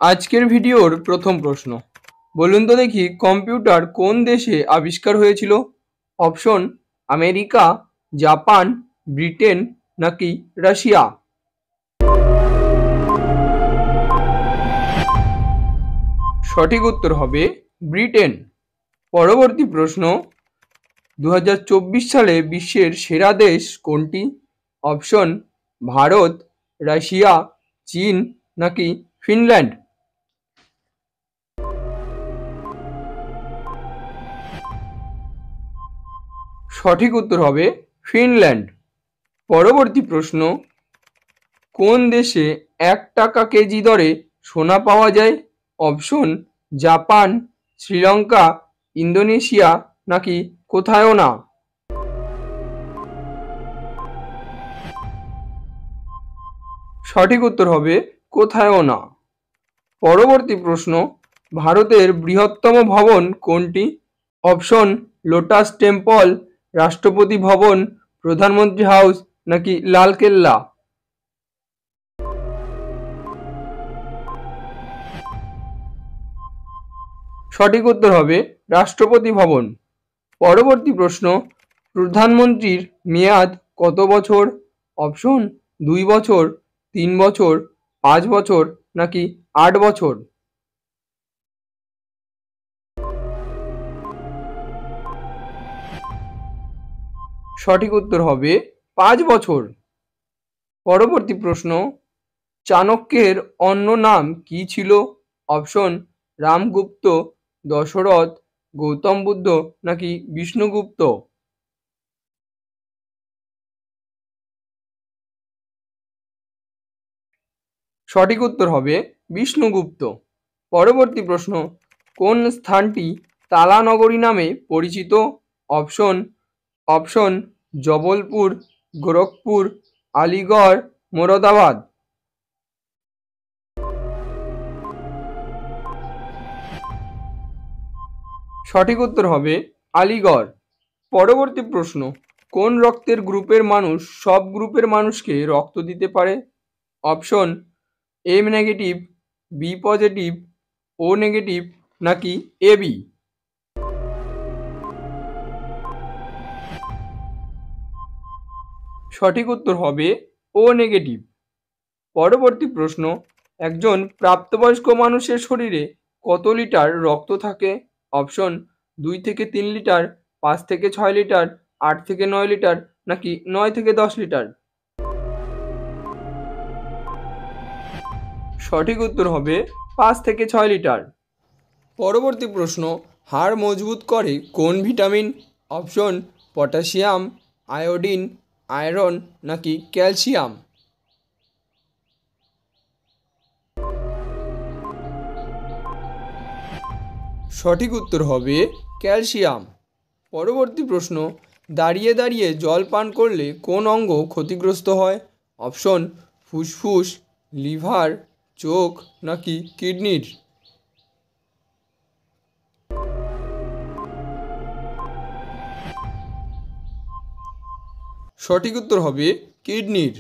আজকের ভিডিওর প্রথম প্রশ্ন, বলুন তো দেখি কম্পিউটার কোন দেশে আবিষ্কার হয়েছিল? অপশন আমেরিকা, জাপান, ব্রিটেন নাকি রাশিয়া? সঠিক উত্তর হবে ব্রিটেন। পরবর্তী প্রশ্ন, 2024 সালে বিশ্বের সেরা দেশ কোনটি? অপশন ভারত, রাশিয়া, চীন নাকি ফিনল্যান্ড? সঠিক উত্তর হবে ফিনল্যান্ড। পরবর্তী প্রশ্ন, কোন দেশে 1 টাকা কেজি দরে সোনা পাওয়া যায়? অপশন জাপান, শ্রীলঙ্কা, ইন্দোনেশিয়া নাকি কোথাও না? সঠিক উত্তর হবে কোথাও না। পরবর্তী প্রশ্ন, ভারতের বৃহত্তম ভবন কোনটি? অপশন লোটাস টেম্পল, রাষ্ট্রপতি ভবন, প্রধানমন্ত্রী হাউস নাকি লালকেল্লা? সঠিক উত্তর হবে রাষ্ট্রপতি ভবন। পরবর্তী প্রশ্ন, প্রধানমন্ত্রীর মেয়াদ কত বছর? অপশন 2 বছর, 3 বছর, 5 বছর নাকি 8 বছর? সঠিক উত্তর হবে 5 বছর। পরবর্তী প্রশ্ন, চাণক্যের অন্য নাম কি ছিল? অপশন রামগুপ্ত, দশরথ, গৌতম বুদ্ধ নাকি বিষ্ণুগুপ্ত? সঠিক উত্তর হবে বিষ্ণুগুপ্ত। পরবর্তী প্রশ্ন, কোন স্থানটি তালা নগরী নামে পরিচিত? অপশন জবলপুর, গোরখপুর, আলিগড়, মোরাদাবাদ? সঠিক উত্তর হবে আলিগড়। পরবর্তী প্রশ্ন, কোন রক্তের গ্রুপের মানুষ সব গ্রুপের মানুষকে রক্ত দিতে পারে? Option A negative, B positive, O negative নাকি এবি? সঠিক উত্তর হবে ও নেগেটিভ। পরবর্তী প্রশ্ন, একজন প্রাপ্তবয়স্ক মানুষের শরীরে কত লিটার রক্ত থাকে? অপশন 2 থেকে 3 লিটার, 5 থেকে 6 লিটার, 8 থেকে 9 লিটার নাকি 9 থেকে 10 লিটার? সঠিক উত্তর হবে 5 থেকে 6 লিটার। পরবর্তী প্রশ্ন, হাড় মজবুত করে কোন vitamin? Option potassium, iodine, iron নাকি ক্যালসিয়াম? সঠিক উত্তর হবে ক্যালসিয়াম। পরবর্তী প্রশ্ন, দাঁড়িয়ে দাঁড়িয়ে জল পান করলে কোন অঙ্গ ক্ষতিগ্রস্ত হয়? অপশন ফুসফুস, লিভার, চোখ নাকি কিডনির? সঠিক উত্তর হবে কিডনির।